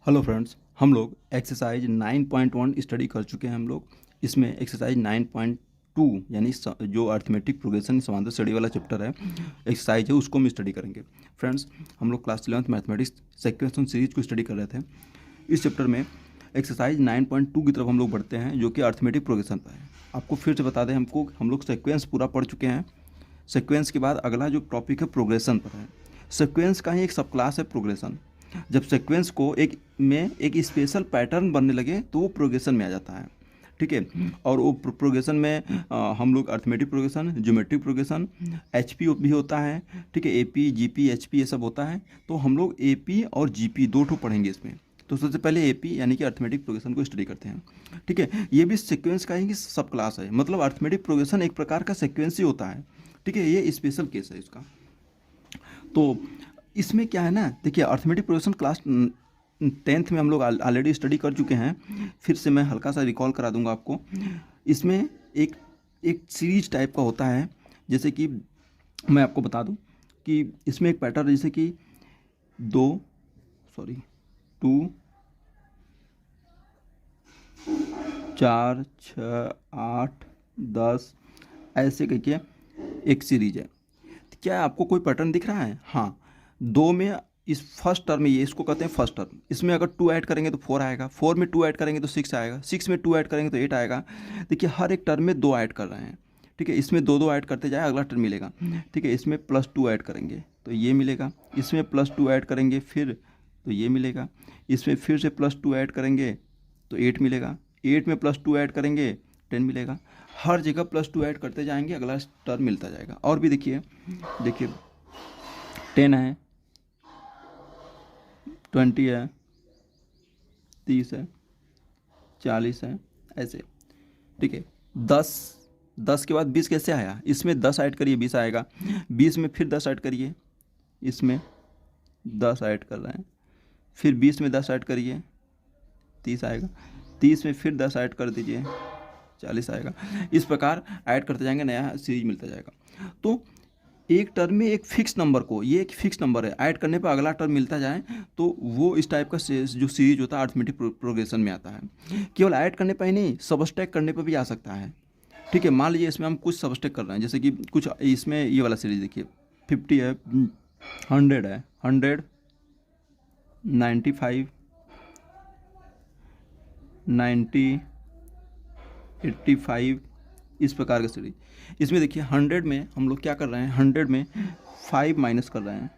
Hello friends, हम लोग exercise 9.1 study कर चुके हैं। हम लोग इसमें एक्सरसाइज 9.2 यानी जो अर्थमेटिक प्रोग्रेशन समांतर श्रेणी वाला चैप्टर है, एक्सरसाइज है, उसको हम स्टडी करेंगे। फ्रेंड्स, हम लोग class 11th mathematics sequence series को स्टडी कर रहे थे। इस चैप्टर में एक्सरसाइज 9.2 की तरफ हम लोग बढ़ते हैं, जो कि अर्थमेटिक प्रोग्रेशन पर है। आपको फिर से बता दें, हम लोग सेक्वेंस पूरा पढ़ चुके हैं। सीक्वेंस के बाद अगला जो टॉपिक है प्रोग्रेशन पर है। सीक्वेंस का ही एक सब क्लास है प्रोग्रेशन। जब सीक्वेंस को एक स्पेशल पैटर्न बनने लगे तो वो प्रोग्रेशन में आ जाता है। ठीक है। और वो प्रोग्रेशन में हम लोग arithmetic progression, geometric progression, HP भी होता है। ठीक है, एपी, जीपी, एचपी ये सब होता है। तो हम लोग एपी और जीपी दो ठो पढ़ेंगे इसमें। तो सबसे पहले एपी यानी कि अर्थमेटिक प्रोग्रेशन को स्टडी करते हैं। ठीक है, ये भी सीक्वेंस का ही सब क्लास है। मतलब अर्थमेटिक प्रोग्रेशन एक प्रकार का सीक्वेंस ही होता है। ठीक है, ये स्पेशल केस है इसका। तो इसमें क्या है ना, देखिए अर्थमेटिक प्रोग्रेशन क्लास 10th में हम लोग ऑलरेडी स्टडी कर चुके हैं। फिर से मैं हल्का सा रिकॉल करा दूंगा आपको। इसमें एक एक सीरीज टाइप का होता है। जैसे कि मैं आपको बता दूं कि इसमें एक पैटर्न, जैसे कि 2 4 6 8 10 ऐसे करके एक सीरीज है। क्या आपको कोई पैटर्न दिख रहा है? हाँ, 2 में इस फर्स्ट टर्म में, ये इसको कहते हैं फर्स्ट टर्म। इसमें अगर 2 ऐड करेंगे तो 4 आएगा, 4 में 2 ऐड करेंगे तो 6 आएगा, 6 में 2 ऐड करेंगे तो 8 आएगा। देखिए हर एक टर्म में 2 ऐड कर रहे हैं। ठीक है, इसमें 2 ऐड करते जाए, अगला टर्म मिलेगा। ठीक है, इसमें +2 ऐड करेंगे तो ये मिलेगा, इसमें +2 ऐड करेंगे फिर तो ये मिलेगा, इसमें फिर से +2 ऐड करेंगे तो 8 मिलेगा, 8 में +2 ऐड करेंगे 10 मिलेगा। हर जगह +2 ऐड करते जाएंगे, अगला टर्म मिलता जाएगा। और भी देखिए 10 है, 20 है, 30 है, 40 है, ऐसे। ठीक है, 10 के बाद 20 कैसे आया? इसमें 10 ऐड करिए 20 आएगा, 20 में फिर 10 ऐड करिए, इसमें 10 ऐड कर रहे हैं, फिर 20 में 10 ऐड करिए 30 आएगा, 30 में फिर 10 ऐड कर दीजिए 40 आएगा। इस प्रकार ऐड करते जाएंगे, नया सीरीज मिलता जाएगा। तो एक टर्म में एक फिक्स नंबर को, ये एक फिक्स नंबर है, ऐड करने पर अगला टर्म मिलता जाए, तो वो इस टाइप का जो सीरीज होता है अर्थमेटिक प्रोग्रेशन में आता है। केवल ऐड करने पर ही नहीं, सबस्ट्रैक्ट करने पर भी आ सकता है। ठीक है, मान लीजिए इसमें हम कुछ सबस्ट्रैक्ट कर रहे हैं, जैसे कि कुछ इसमें ये वाला सीरीज देखिए, 50 है, 100 है, 100, 95, 90, 85, इस प्रकार का सीरीज। इसमें देखिए 100 में हम लोग क्या कर रहे हैं, 100 में 5 माइनस कर रहे हैं।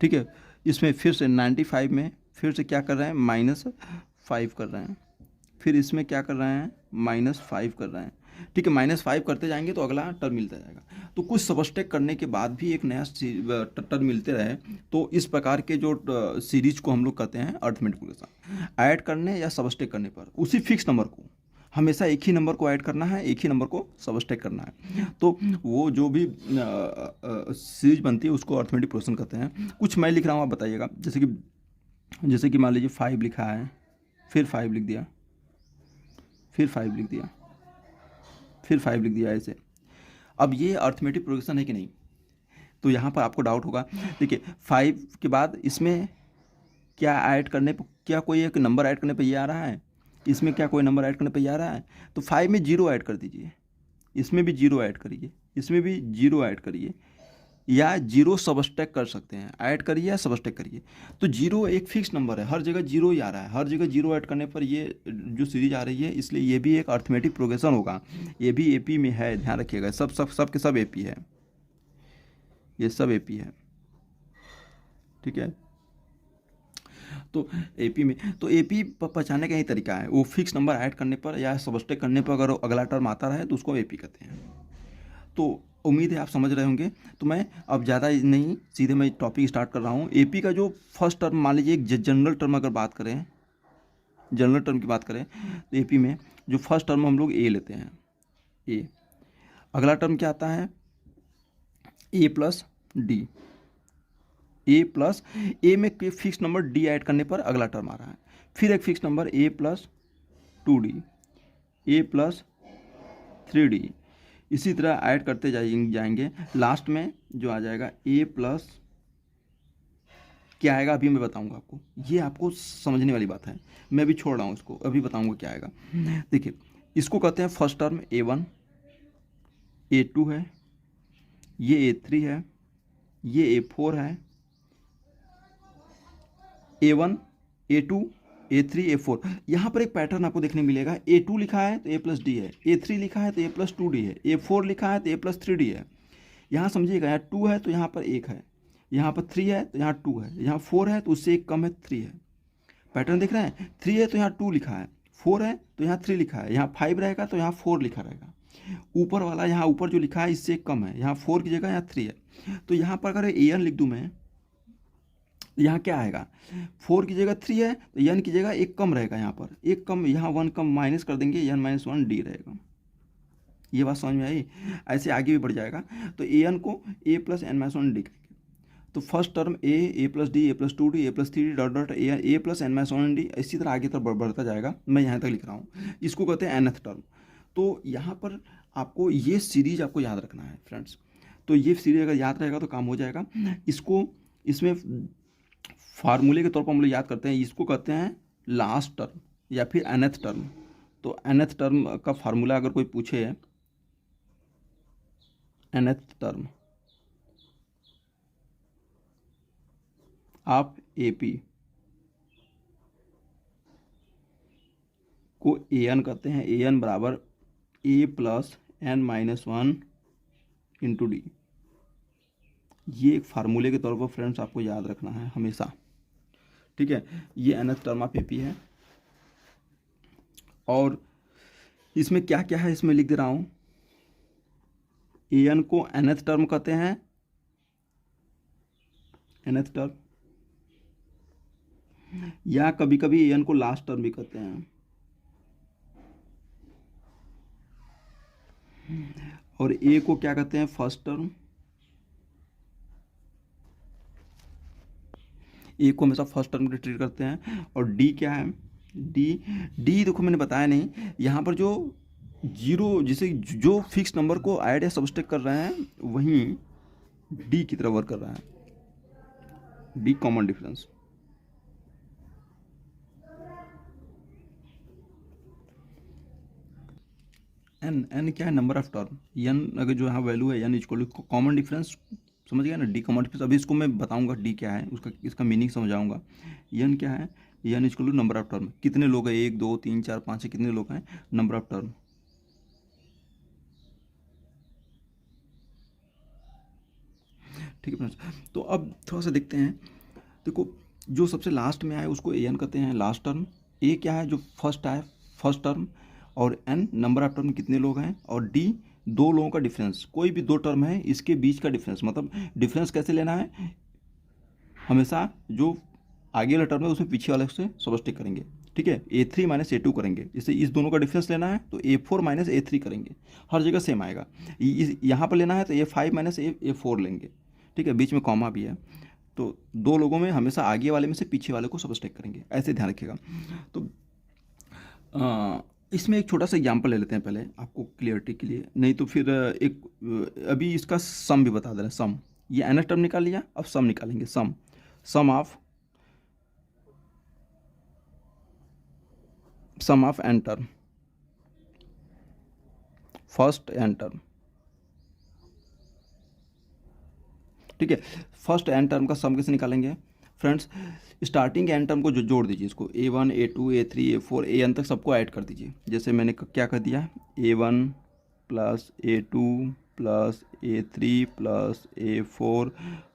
ठीक है, इसमें फिर से 95 में फिर से क्या कर रहे हैं, -5 कर रहे हैं, फिर इसमें क्या कर रहे हैं, -5 कर रहे हैं। ठीक है, -5 करते जाएंगे तो अगला टर्म मिलता जाएगा। तो कुछ सबस्ट्रैक्ट करने के बाद भी एक नया टर्म मिलते रहे, तो इस प्रकार के जो सीरीज को हम लोग कहते हैं अर्थमेटिक प्रोग्रेशन। ऐड करने या सबस्ट्रैक्ट करने पर उसी फिक्स नंबर को, हमेशा एक ही नंबर को ऐड करना है, एक ही नंबर को सबस्ट्रैक्ट करना है। तो वो जो भी सीरीज बनती है उसको अर्थमेटिक प्रोग्रेशन कहते हैं। कुछ मैं लिख रहा हूँ, आप बताइएगा। जैसे कि मान लीजिए 5 लिखा है, फिर 5 लिख दिया, फिर 5 लिख दिया, फिर 5 लिख दिया, ऐसे। अब ये अर्थमेटिक प्रोग्रेशन है कि नहीं? तो यहाँ पर आपको डाउट होगा। देखिए 5 के बाद इसमें क्या ऐड करने पर, क्या कोई एक नंबर ऐड करने पर ये आ रहा है? इसमें क्या कोई नंबर ऐड करने पर ये आ रहा है? तो 5 में 0 ऐड कर दीजिए, इसमें भी 0 ऐड करिए, इसमें भी 0 ऐड करिए, या 0 सबस्ट्रैक्ट कर सकते हैं। ऐड करिए या सबस्ट्रैक्ट करिए। तो 0 एक फिक्स नंबर है, हर जगह 0 ही आ रहा है, हर जगह 0 ऐड करने पर ये जो सीरीज आ रही है, इसलिए ये भी एक अर्थमेटिक प्रोग्रेशन होगा। ये भी एपी में है, ध्यान रखिएगा। सब के सब एपी है, ये सब एपी है। ठीक है, तो एपी में, तो एपी पहचानने का यही तरीका है। वो फिक्स नंबर ऐड करने पर या सबस्ट्रैक्ट करने पर अगर अगला टर्म आता रहे तो उसको एपी कहते हैं। तो उम्मीद है आप समझ रहे होंगे। तो मैं अब ज़्यादा नहीं, सीधे मैं टॉपिक स्टार्ट कर रहा हूँ। एपी का जो फर्स्ट टर्म, मान लीजिए एक जनरल टर्म अगर बात करें, जनरल टर्म की बात करें, तो एपी में जो फर्स्ट टर्म हम लोग ए लेते हैं, ए। अगला टर्म क्या आता है, ए प्लस डी, ए में फिक्स नंबर डी ऐड करने पर अगला टर्म आ रहा है। फिर एक fix number A plus 2d, A plus 3d, इसी तरह ऐड करते जाएंगे। लास्ट में जो आ जाएगा ए प्लस क्या आएगा अभी मैं बताऊंगा आपको, ये आपको समझने वाली बात है, मैं अभी छोड़ रहा हूँ इसको, अभी बताऊंगा क्या आएगा। देखिए इसको कहते हैं फर्स्ट टर्म A1, A2 है, ये A3 है, ये A4 है, A1, A2, A3, A4। यहाँ पर एक पैटर्न आपको देखने मिलेगा, A2 लिखा है तो A+D है, A3 लिखा है तो A+2D है, A4 लिखा है तो A+3D है। यहाँ समझिएगा, यहाँ 2 है तो यहाँ पर 1 है, यहाँ पर 3 है तो यहाँ 2 है, यहाँ 4 है तो उससे एक कम है 3 है। पैटर्न देख रहे हैं, 3 है तो यहाँ 2 लिखा है, 4 है तो यहाँ 3 लिखा है, यहाँ 5 रहेगा तो यहाँ 4 लिखा रहेगा। ऊपर वाला यहाँ ऊपर जो लिखा है इससे कम है, यहाँ 4 की जगह यहाँ 3 है। तो यहाँ पर अगर AN लिख दूँ मैं, यहाँ क्या आएगा, 4 की जगह 3 है तो n की जगह एक कम रहेगा, यहाँ पर एक कम, यहाँ 1 कम माइनस कर देंगे, n-1D रहेगा। ये बात समझ में आई? ऐसे आगे भी बढ़ जाएगा। तो an को a + n-1D करेंगे, तो first term a+d, a+2d, a+3d dot dot a + n-1d, इसी तरह आगे तक बढ़ता जाएगा। मैं यहाँ तक लिख रहा हूँ, इसको कहते हैं nth टर्म। तो यहाँ पर आपको ये सीरीज आपको याद रखना है फ्रेंड्स। तो ये सीरीज अगर याद रहेगा तो काम हो जाएगा। इसको इसमें फार्मूले के तौर पर हम लोग याद करते हैं, इसको कहते हैं लास्ट टर्म या फिर nth टर्म। तो nth टर्म का फार्मूला अगर कोई पूछे, nth टर्म ऑफ AP को an कहते हैं, an बराबर a + n-1 × d। ये एक फार्मूले के तौर पर फ्रेंड्स आपको याद रखना है हमेशा, ठीक है। ये nth टर्म ऑफ AP है। और इसमें क्या क्या है इसमें लिख दे रहा हूँ। an को nth टर्म कहते हैं, nth टर्म, या कभी कभी an को लास्ट टर्म भी कहते हैं। और a को क्या कहते हैं, फर्स्ट टर्म। ए को हमेशा फर्स्ट टर्म के ट्रीट करते हैं। और डी क्या है, डी देखो मैंने बताया नहीं, यहाँ पर जो जीरो जिसे जो फिक्स नंबर को ऐड या सबट्रैक्ट कर रहे हैं वहीं डी की तरह वर्क कर रहा है। D common difference. एन क्या है, नंबर ऑफ टर्म। एन अगर जो यहाँ वैल्यू है N equal to common difference, समझ गया ना, डी कॉमन डिफरेंस। अभी इसको मैं बताऊंगा डी क्या है, उसका इसका मीनिंग समझाऊंगा। एन क्या है, N equal to number of term, कितने लोग हैं, 1 2 3 4 5 कितने लोग हैं, नंबर ऑफ टर्म। ठीक है फ्रेंड्स। तो अब थोड़ा सा देखते हैं, देखो जो सबसे लास्ट में आए उसको एन कहते हैं लास्ट टर्म। ए क्या है, जो फर्स्ट आए फर्स्ट टर्म। और एन नंबर ऑफ टर्म कितने लोग हैं। और डी दो लोगों का डिफरेंस, कोई भी दो टर्म है इसके बीच का डिफरेंस। मतलब डिफरेंस कैसे लेना है, हमेशा जो आगे वाला टर्म है उसमें पीछे वाले से सबट्रैक्ट करेंगे, ठीक है। A3 - A2 करेंगे, इससे इस दोनों का डिफरेंस लेना है तो A4 - A3 करेंगे, हर जगह सेम आएगा। यहाँ पर लेना है तो A5 - A4 लेंगे, ठीक है, बीच में कॉमा भी है। तो दो लोगों में हमेशा आगे वाले में से पीछे वाले को सबट्रैक्ट करेंगे, ऐसे ध्यान रखिएगा। तो इसमें एक छोटा सा एग्जांपल ले लेते हैं पहले आपको क्लियरिटी के लिए, नहीं तो फिर अभी इसका सम भी बता दे रहे हैं। सम, ये nth टर्म निकाल लिया, अब सम निकालेंगे। Sum of n term, first n term, ठीक है। फर्स्ट n टर्म का सम कैसे निकालेंगे फ्रेंड्स, स्टार्टिंग n टर्म को जो जोड़ दीजिए, इसको A1 A2 A3 A4 AN तक सबको ऐड कर दीजिए। जैसे मैंने क्या कर दिया, A1 + A2 + A3 + A4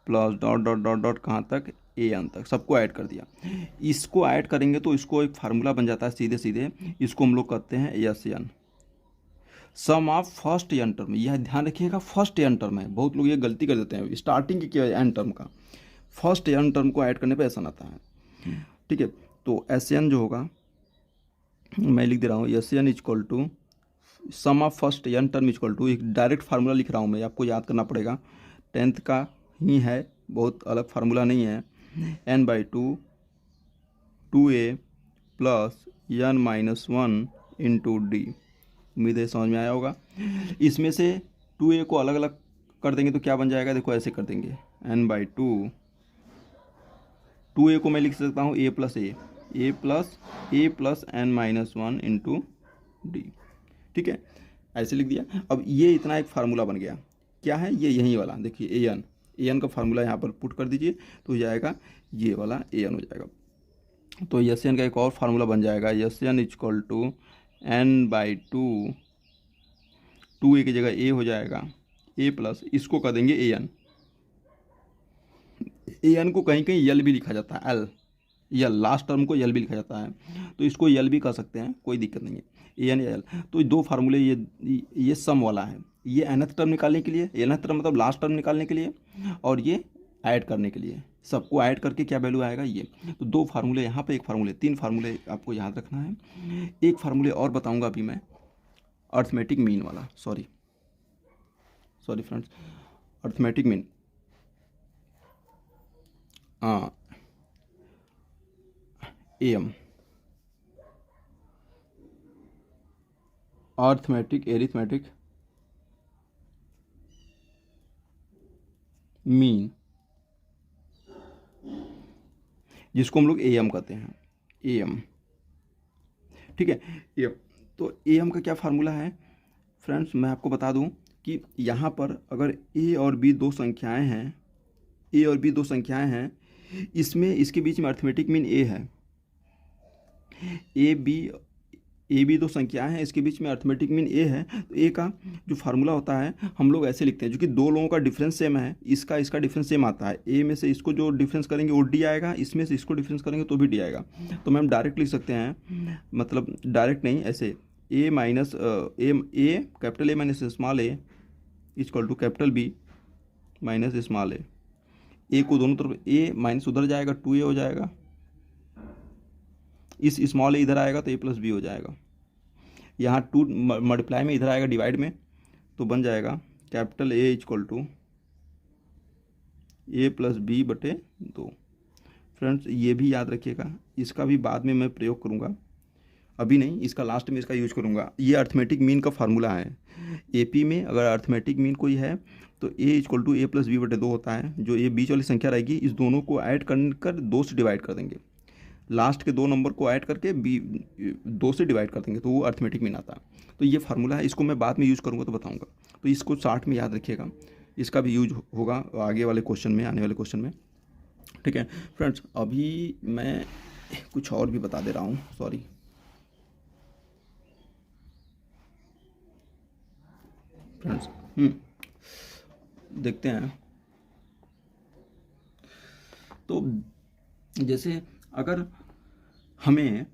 + dot dot dot dot कहाँ तक, AN तक सबको ऐड कर दिया। इसको ऐड करेंगे तो इसको एक फार्मूला बन जाता है सीधे सीधे, इसको हम लोग कहते हैं SN, sum of first n term. यह ध्यान रखिएगा, फर्स्ट n टर्म है, बहुत लोग ये गलती कर देते हैं स्टार्टिंग की n टर्म का, फर्स्ट n टर्म को ऐड करने पे ऐसा आता है, ठीक है। तो SN जो होगा मैं लिख दे रहा हूँ, SN = sum of first n term = एक डायरेक्ट फार्मूला लिख रहा हूँ मैं, आपको याद करना पड़ेगा, 10th का ही है, बहुत अलग फार्मूला नहीं है। n/2 2a + n-1 × d। उम्मीद है समझ में आया होगा। इसमें से 2a को अलग अलग कर देंगे तो क्या बन जाएगा, देखो ऐसे कर देंगे, n/2 2a को मैं लिख सकता हूँ a+n-1 इंटू डी। ठीक है, ऐसे लिख दिया। अब ये इतना एक फार्मूला बन गया, क्या है ये, यही वाला देखिए an का फार्मूला यहाँ पर पुट कर दीजिए तो हो जाएगा ये वाला an हो जाएगा। तो Sn का एक और फार्मूला बन जाएगा, Sn equal to n/2, 2a की जगह a हो जाएगा, a प्लस इसको कर देंगे an को कहीं कहीं यल भी लिखा जाता है, यल लास्ट टर्म को यल भी लिखा जाता है, तो इसको यल भी कर सकते हैं, कोई दिक्कत नहीं है, an या यल। तो दो फार्मूले, ये सम वाला है, ये nth टर्म निकालने के लिए, nth टर्म मतलब लास्ट टर्म निकालने के लिए, और ये ऐड करने के लिए, सबको ऐड करके क्या वैल्यू आएगा ये। तो दो फार्मूले यहाँ पे, एक फार्मूले, तीन फार्मूले आपको याद रखना है। एक फार्मूले और बताऊंगा अभी मैं, अर्थमेटिक मीन वाला, sorry friends, arithmetic mean, um, arithmetic mean, जिसको हम लोग एम कहते हैं, एम। ठीक है, एम। तो एम का क्या फार्मूला है फ्रेंड्स, मैं आपको बता दूं कि यहाँ पर अगर ए और बी दो संख्याएं हैं, इसमें इसके बीच में अर्थमेटिक मीन ए है, ए बी दो संख्याएं हैं, इसके बीच में अर्थमेटिक मीन ए है। तो ए का जो फार्मूला होता है हम लोग ऐसे लिखते हैं, जो कि दो लोगों का डिफरेंस सेम है, इसका डिफरेंस सेम आता है, ए में से इसको जो डिफरेंस करेंगे वो डी आएगा, इसमें से इसको डिफरेंस करेंगे तो भी डी आएगा। तो मैम डायरेक्ट लिख सकते हैं, मतलब डायरेक्ट नहीं, ऐसे A minus A capital A minus small a equal to capital B minus small a को दोनों तरफ ए माइनस उधर जाएगा, 2a हो जाएगा, इस स्मॉल ए इधर आएगा तो a+b हो जाएगा, यहाँ 2 मल्टीप्लाई में इधर आएगा डिवाइड में, तो बन जाएगा capital A equal to a+b/2। Friends ये भी याद रखिएगा, इसका भी बाद में मैं प्रयोग करूँगा, अभी नहीं, इसका लास्ट में इसका यूज करूँगा। ये अर्थमेटिक मीन का फार्मूला है, AP में अगर अर्थमेटिक मीन कोई है तो a इक्वल टू a+b/2 होता है। जो ये बीच वाली संख्या रहेगी, इस दोनों को ऐड कर 2 से डिवाइड कर देंगे, लास्ट के दो नंबर को ऐड करके 2 से डिवाइड कर देंगे, तो वो अर्थमेटिक मीन आता है। तो ये फार्मूला है, इसको मैं बाद में यूज़ करूँगा तो बताऊँगा, तो इसको चार्ट में याद रखिएगा, इसका भी यूज होगा आगे वाले क्वेश्चन में, आने वाले क्वेश्चन में। ठीक है फ्रेंड्स, अभी मैं कुछ और भी बता दे रहा हूँ, सॉरी। फ्रेंड्स देखते हैं, तो जैसे अगर हमें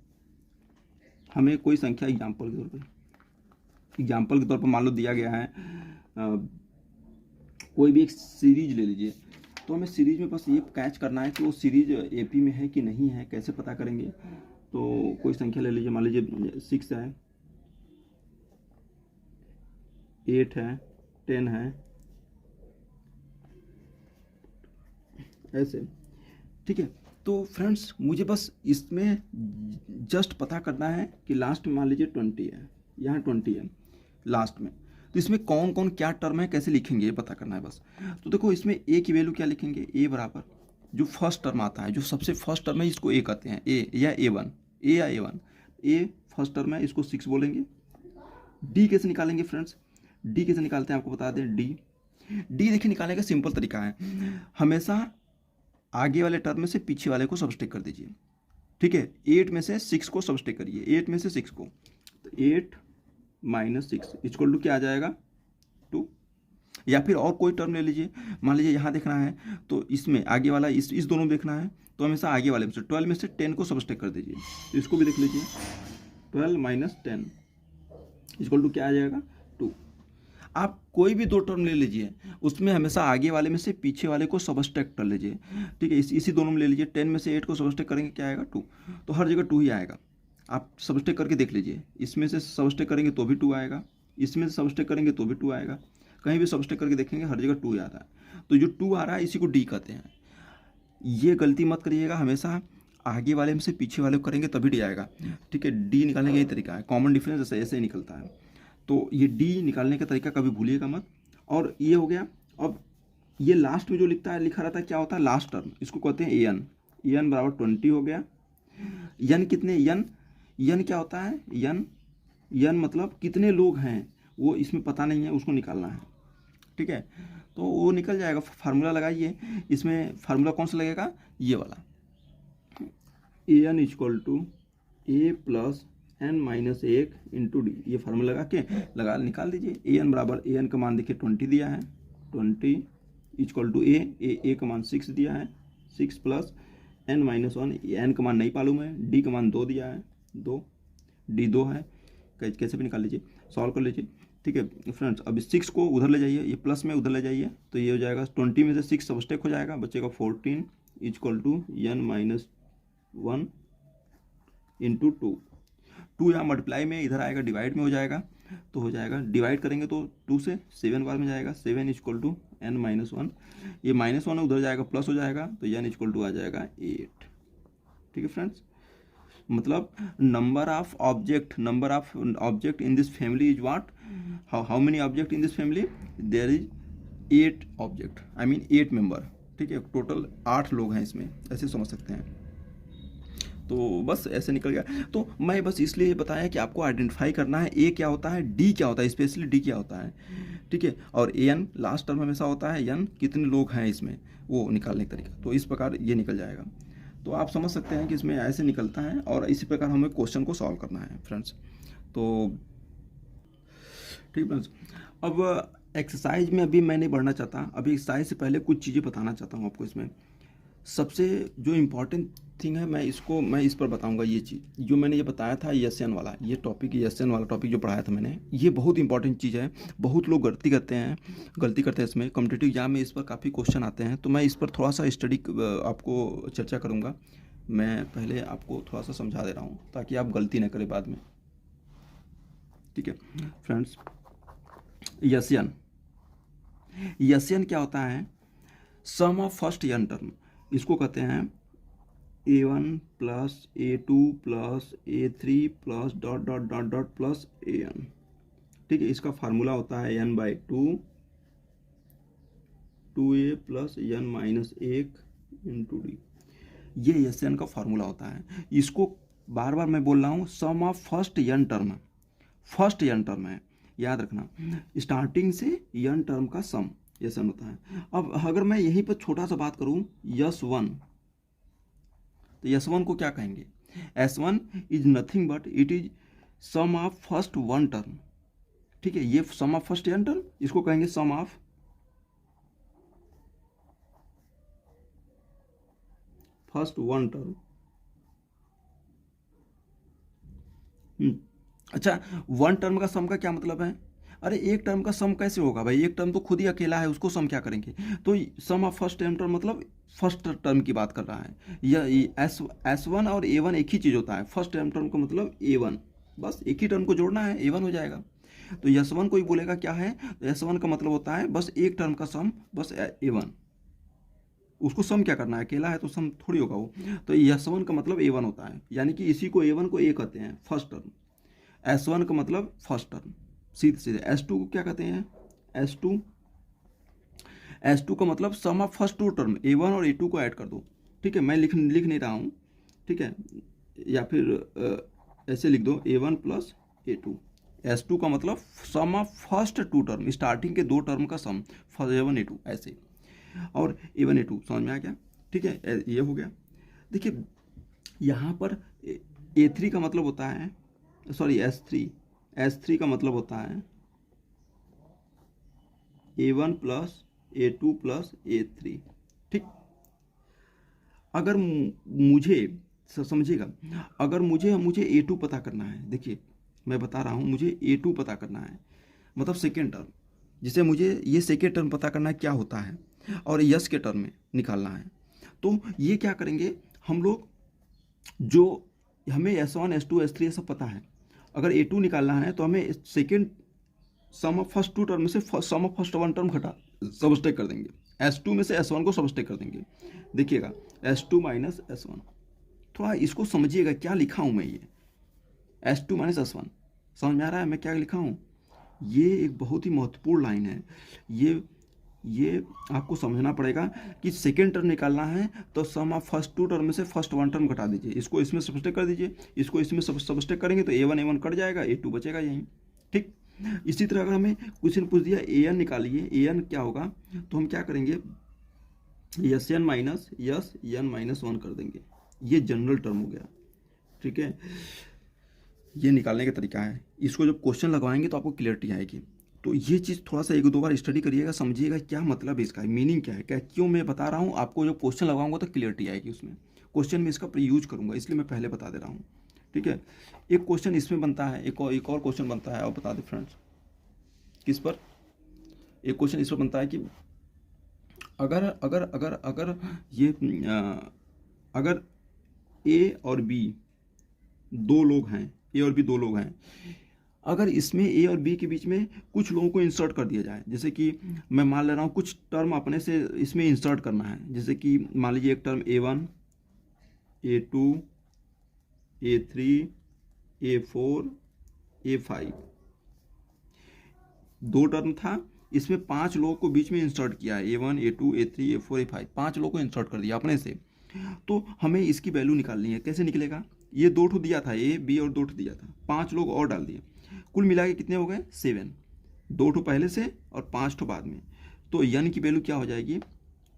कोई संख्या एग्जाम्पल के तौर पर मान लो दिया गया है, कोई भी एक सीरीज ले लीजिए, तो हमें सीरीज में बस ये कैच करना है कि वो सीरीज AP में है कि नहीं है, कैसे पता करेंगे। तो कोई संख्या ले लीजिए, मान लीजिए 6 है, 8 है, 10 है, ऐसे। ठीक है, तो फ्रेंड्स मुझे बस इसमें जस्ट पता करना है कि लास्ट में मान लीजिए 20 है, यहाँ 20 है लास्ट में, तो इसमें कौन कौन क्या टर्म है, कैसे लिखेंगे, ये पता करना है बस। तो देखो इसमें a की वैल्यू क्या लिखेंगे, a बराबर जो फर्स्ट टर्म आता है, जो सबसे फर्स्ट टर्म है, इसको a कहते हैं, a या a1, a फर्स्ट टर्म है, इसको 6 बोलेंगे। d कैसे निकालेंगे फ्रेंड्स, d कैसे निकालते हैं आपको बता दें, d देखिए निकालने का सिंपल तरीका है, हमेशा आगे वाले टर्म में से पीछे वाले को सबस्ट्रैक्ट कर दीजिए। ठीक है, 8 में से 6 को सबस्ट्रैक्ट करिए, 8 में से 6 को, तो 8 - 6 इक्वल टू क्या आ जाएगा, 2। या फिर और कोई टर्म ले लीजिए, मान लीजिए यहाँ देखना है तो इसमें आगे वाला इस दोनों में देखना है, तो हमेशा आगे वाले में से 12 में से 10 को सबस्ट्रैक्ट कर दीजिए, तो इसको भी देख लीजिए, 12 - 10 इक्वल टू क्या आ जाएगा, 2। आप कोई भी दो टर्म ले लीजिए, उसमें हमेशा आगे वाले में से पीछे वाले को सबस्ट्रैक्ट कर लीजिए। ठीक है, इसी दोनों में ले लीजिए, 10 में से 8 को सबस्ट्रैक्ट करेंगे क्या आएगा, 2। तो हर जगह 2 ही आएगा, आप सबस्ट्रैक्ट करके देख लीजिए, इसमें से सबस्ट्रैक्ट करेंगे तो भी 2 आएगा, इसमें से सबस्ट्रैक्ट करेंगे तो भी 2 आएगा, कहीं भी सबस्ट्रैक्ट करके देखेंगे हर जगह 2 ही आता है। तो जो 2 आ रहा है इसी को D कहते हैं। ये गलती मत करिएगा, हमेशा आगे वाले में से पीछे वाले को करेंगे तभी D आएगा। ठीक है, D निकालने का यही तरीका है, कॉमन डिफरेंस ऐसे ही निकलता है। तो ये D निकालने का तरीका कभी भूलिएगा मत। और ये हो गया। अब ये लास्ट में जो लिखा रहता है क्या होता है, लास्ट टर्म, इसको कहते हैं an। n बराबर 20 हो गया। n कितने, n क्या होता है, n मतलब कितने लोग हैं, वो इसमें पता नहीं है, उसको निकालना है। ठीक है, तो वो निकल जाएगा। फार्मूला लगाइए, इसमें फार्मूला कौन सा लगेगा, ये वाला, an equal to A plus N minus 1 into D. ये फार्मूला लगा निकाल दीजिए। an बराबर, an का मान देखिए 20 दिया है, 20 इक्वल टू ए का मान 6 दिया है, 6 प्लस n माइनस 1, n का मान नहीं मालूम है, d का मान 2 दिया है, 2, d 2 है, कैसे भी निकाल लीजिए, सॉल्व कर लीजिए। ठीक है फ्रेंड्स, अब 6 को उधर ले जाइए, ये प्लस में उधर ले जाइए, तो ये हो जाएगा 20 में से 6 सबस्टेक हो जाएगा, बचेगा 14 equal to n minus 1 into 2 यहाँ मल्टीप्लाई में इधर आएगा, डिवाइड में हो जाएगा, तो हो जाएगा, डिवाइड करेंगे तो 2 से 7 बार में जाएगा, 7 इक्वल टू n माइनस 1, ये माइनस 1 उधर जाएगा, प्लस हो जाएगा, तो n इक्वल टू आ जाएगा 8। ठीक है फ्रेंड्स, मतलब number of object in this family is what, how many object in this family, there is 8 object, I mean 8 member. ठीक है, टोटल 8 लोग हैं इसमें, ऐसे समझ सकते हैं। तो बस ऐसे निकल गया। तो मैं बस इसलिए बताया कि आपको आइडेंटिफाई करना है ए क्या होता है, डी क्या होता है, स्पेशली डी क्या होता है। ठीक है, और एन लास्ट टर्म हमेशा होता है, एन कितने लोग हैं इसमें, वो निकालने का तरीका। तो इस प्रकार ये निकल जाएगा। तो आप समझ सकते हैं कि इसमें ऐसे निकलता है, और इसी प्रकार हमें क्वेश्चन को सॉल्व करना है फ्रेंड्स। तो ठीक फ्रेंड्स, अब एक्सरसाइज में अभी मैं नहीं बढ़ना चाहता, अभी एक्सरसाइज से पहले कुछ चीज़ें बताना चाहता हूँ आपको। इसमें सबसे जो इम्पोर्टेंट थिंग है, मैं इस पर बताऊंगा। ये चीज़ जो मैंने ये बताया था एसएन वाला, ये टॉपिक, एसएन वाला टॉपिक जो पढ़ाया था मैंने, ये बहुत इंपॉर्टेंट चीज़ है। बहुत लोग गलती करते हैं इसमें, कॉम्पिटिटिव एग्जाम में इस पर काफ़ी क्वेश्चन आते हैं। तो मैं इस पर थोड़ा सा स्टडी आपको चर्चा करूँगा। मैं पहले आपको थोड़ा सा समझा दे रहा हूँ ताकि आप गलती न करें बाद में। ठीक है फ्रेंड्स, एसएन क्या होता है, सम ऑफ फर्स्ट एन टर्म, इसको कहते हैं a1 plus a2 plus a3 plus dot dot dot dot plus an। ठीक है, इसका फार्मूला होता है n by 2a plus n minus 1 into D. ये एसएन का फार्मूला होता है। इसको बार बार मैं बोल रहा हूँ, सम ऑफ फर्स्ट n टर्म है, याद रखना, स्टार्टिंग से n टर्म का सम एसएन होता है। अब अगर मैं यहीं पर छोटा सा बात करूं, S1, तो S1 को क्या कहेंगे, S1 is nothing but it is sum of first one term. ठीक है, ये sum of first N term, इसको कहेंगे sum of first one term. अच्छा, वन टर्म का सम का क्या मतलब है, अरे एक टर्म का सम कैसे होगा भाई, एक टर्म तो खुद ही अकेला है, उसको सम क्या करेंगे। तो सम ऑफ फर्स्ट टर्म मतलब फर्स्ट टर्म की बात कर रहा है। यह S1 और A1 एक ही चीज़ होता है। फर्स्ट टर्म का मतलब A1, बस एक ही टर्म को जोड़ना है, A1 हो जाएगा। तो S1 कोई बोलेगा क्या है, तो S1 का मतलब होता है बस एक टर्म का सम, बस A1, उसको सम क्या करना है, अकेला है तो सम थोड़ी होगा वो। तो S1 का मतलब A1 होता है, यानी कि इसी को A1 को A कहते हैं, फर्स्ट टर्म। S1 का मतलब फर्स्ट टर्म, सीधे सीधे। S2 को क्या कहते हैं, S2 का मतलब sum of first two term, A1 और A2 को ऐड कर दो। ठीक है, मैं लिख नहीं रहा हूँ, ठीक है, या फिर ऐसे लिख दो, A1 प्लस A2। S2 का मतलब sum of first two term, starting के दो टर्म का सम, A1 A2 ऐसे, और A1 A2 समझ में आ गया। ठीक है, ये हो गया। देखिए यहाँ पर A3 का मतलब होता है, सॉरी S3 का मतलब होता है A1 plus A2 plus A3। ठीक, अगर मुझे समझिएगा, अगर मुझे A2 पता करना है, देखिए मैं बता रहा हूँ, मुझे A2 पता करना है, मतलब सेकेंड टर्म, जिसे मुझे ये सेकेंड टर्म पता करना है क्या होता है, और यस के टर्म में निकालना है। तो ये क्या करेंगे हम लोग, जो हमें S1 S2 S3 ये सब पता है, अगर A2 निकालना है तो हमें second sum of first two term में से sum of first one term घटा सबस्ट्रैक्ट कर देंगे, S2 में से S1 को सबस्ट्रैक्ट कर देंगे। देखिएगा S2 माइनस S1, थोड़ा इसको समझिएगा क्या लिखा हूँ मैं, ये S2 माइनस S1 समझ में आ रहा है मैं क्या लिखा हूँ। ये एक बहुत ही महत्वपूर्ण लाइन है, ये ये आपको समझना पड़ेगा कि सेकेंड टर्म निकालना है तो सम ऑफ फर्स्ट टू टर्म में से फर्स्ट वन टर्म घटा दीजिए, इसको इसमें सबस्ट्रैक्ट कर दीजिए, इसको इसमें सबस्ट्रैक्ट करेंगे तो A1 कट जाएगा, A2 बचेगा यहीं। ठीक, इसी तरह अगर हमें क्वेश्चन पूछ दिया AN निकालिए, AN क्या होगा, तो हम क्या करेंगे, SN माइनस SN-1 कर देंगे, ये जनरल टर्म हो गया। ठीक है, ये निकालने का तरीका है, इसको जब क्वेश्चन लगवाएंगे तो आपको क्लियरिटी आएगी। तो ये चीज़ थोड़ा सा एक दो बार स्टडी करिएगा, समझिएगा क्या मतलब है इसका, मीनिंग क्या है, क्या क्यों मैं बता रहा हूँ आपको, जब क्वेश्चन लगाऊंगा तो क्लियरिटी आएगी उसमें, क्वेश्चन में इसका यूज करूँगा, इसलिए मैं पहले बता दे रहा हूँ। ठीक है, एक क्वेश्चन इसमें बनता है, एक और क्वेश्चन बनता है, और बता दें फ्रेंड्स किस पर, एक क्वेश्चन इस पर बनता है कि अगर अगर अगर अगर ये अगर A और B दो लोग हैं, A और B दो लोग हैं, अगर इसमें A और B के बीच में कुछ लोगों को इंसर्ट कर दिया जाए, जैसे कि मैं मान ले रहा हूँ कुछ टर्म अपने से इसमें इंसर्ट करना है, जैसे कि मान लीजिए एक term A1, A2, A3, A4, A5, दो टर्म था, इसमें 5 लोगों को बीच में इंसर्ट किया है, A1, A2, A3, A4, A5, 5 लोगों को इंसर्ट कर दिया अपने से। तो हमें इसकी वैल्यू निकालनी है, कैसे निकलेगा, ये 2 ठो दिया था, A, B और 2 ठो दिया था, 5 लोग और डाल दिए, कुल मिला के कितने हो गए 7, 2 ठो पहले से और 5 ठो बाद में, तो यन की वैल्यू क्या हो जाएगी,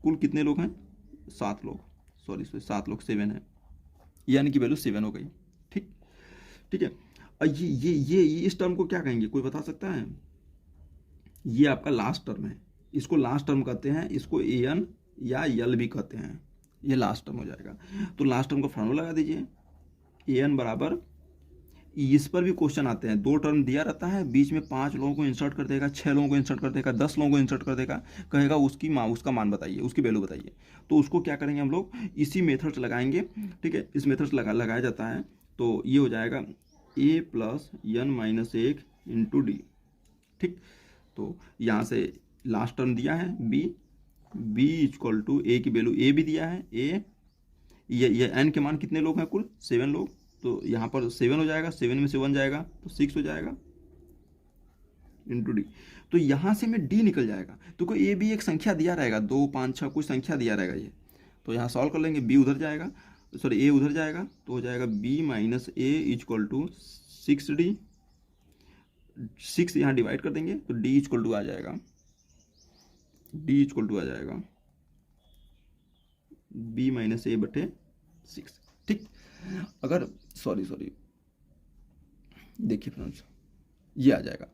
कुल कितने लोग हैं 7 लोग, सॉरी 7 लोग, 7 है, यन की वैल्यू 7 हो गई। ठीक, ठीक है, ये इस टर्म को क्या कहेंगे, कोई बता सकता है, ये आपका लास्ट टर्म है, इसको लास्ट टर्म कहते हैं, इसको AN या यल भी कहते हैं, ये लास्ट टर्म हो जाएगा। तो लास्ट टर्म का फॉर्मूला लगा दीजिए, AN बराबर, इस पर भी क्वेश्चन आते हैं, 2 टर्म दिया रहता है, बीच में 5 लोगों को इंसर्ट कर देगा, 6 लोगों को इंसर्ट कर देगा, 10 लोगों को इंसर्ट कर देगा, कहेगा उसका मान बताइए, उसकी वैल्यू बताइए। तो उसको क्या करेंगे हम लोग, इसी मेथड से लगाएंगे। ठीक है, इस मेथड से लगाया जाता है, तो ये हो जाएगा A + N-1 इंटू D। ठीक, तो यहाँ से लास्ट टर्म दिया है B इक्वल टू A की वैल्यू A भी दिया है, A ये N के मान कितने लोग हैं, कुल 7 लोग, तो यहाँ पर 7 हो जाएगा, 7 में से 1 जाएगा तो 6 हो जाएगा इंटू D। तो यहाँ से में D निकल जाएगा, तो कोई A भी एक संख्या दिया रहेगा, 2 5 6 कुछ संख्या दिया रहेगा ये, तो यहाँ सॉल्व कर लेंगे, B उधर जाएगा, सॉरी A उधर जाएगा, तो हो जाएगा B - A equal to 6D, 6 यहाँ डिवाइड कर देंगे तो D इक्वल टू आ जाएगा, B - A/6। ठीक, अगर सॉरी देखिए फ्रेंड्स, ये आ जाएगा।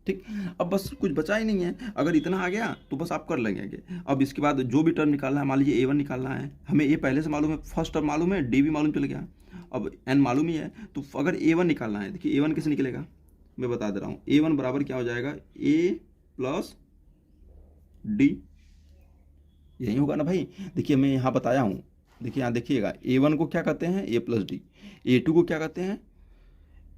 ठीक, अब बस कुछ बचा ही नहीं है, अगर इतना आ गया तो बस आप कर लेंगे। अब इसके बाद जो भी टर्म निकालना है, मान लीजिए A1 निकालना है, हमें A पहले से मालूम है, फर्स्ट टर्म मालूम है, D भी मालूम चल गया, अब N मालूम ही है, तो अगर A1 निकालना है, देखिए A1 कैसे निकलेगा, मैं बता दे रहा हूँ, A1 बराबर क्या हो जाएगा, A + D, यही होगा ना भाई। देखिए मैं यहाँ बताया हूँ, देखिए यहाँ देखिएगा, A1 को क्या कहते हैं, A + D, A2 को क्या कहते हैं,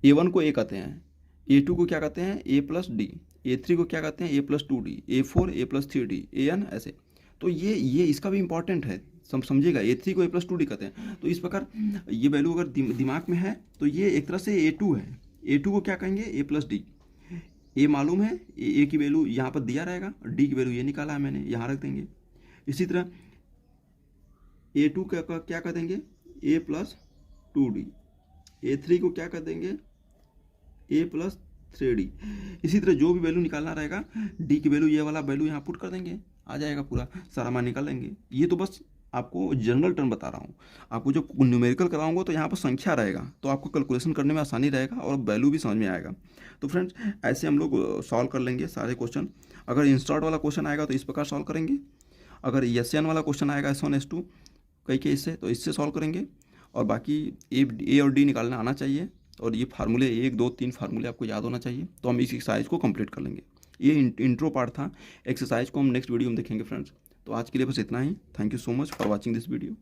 A1 को A कहते हैं, A2 को क्या कहते हैं, A + D, A3 को क्या कहते हैं, A + 2D, A4 A + 3D, AN ऐसे। तो ये इसका भी इंपॉर्टेंट है, समझिएगा, A3 को A + 2D कहते हैं। तो इस प्रकार ये वैल्यू अगर दिमाग में है तो ये एक तरह से A2 है, A2 को क्या कहेंगे, A + D, A मालूम है, A की वैल्यू यहाँ पर दिया रहेगा, D की वैल्यू ये निकाला है मैंने, यहाँ रख देंगे। इसी तरह A2 क्या कर देंगे, A + 2D, A3 को क्या कर देंगे, A + 3D। इसी तरह जो भी वैल्यू निकालना रहेगा, D की वैल्यू, ये वाला वैल्यू यहाँ पुट कर देंगे, आ जाएगा, पूरा सारा मान निकाल लेंगे। ये तो बस आपको जनरल टर्म बता रहा हूँ, आपको जो न्यूमेरिकल कराऊंगा तो यहाँ पर संख्या रहेगा, तो आपको कैलकुलेशन करने में आसानी रहेगा और वैल्यू भी समझ में आएगा। तो फ्रेंड्स ऐसे हम लोग सॉल्व कर लेंगे सारे क्वेश्चन। अगर इंसर्ट वाला क्वेश्चन आएगा तो इस प्रकार सॉल्व करेंगे, अगर SN वाला क्वेश्चन आएगा S1 S2 कई के इससे, तो इससे सॉल्व करेंगे, और बाकी A और D निकालना आना चाहिए, और ये फार्मूले 1 2 3 फार्मूले आपको याद होना चाहिए, तो हम इस एक्सरसाइज को कंप्लीट कर लेंगे। ये इंट्रो पार्ट था, एक्सरसाइज को हम नेक्स्ट वीडियो में देखेंगे फ्रेंड्स। तो आज के लिए बस इतना ही, thank you so much for watching this video.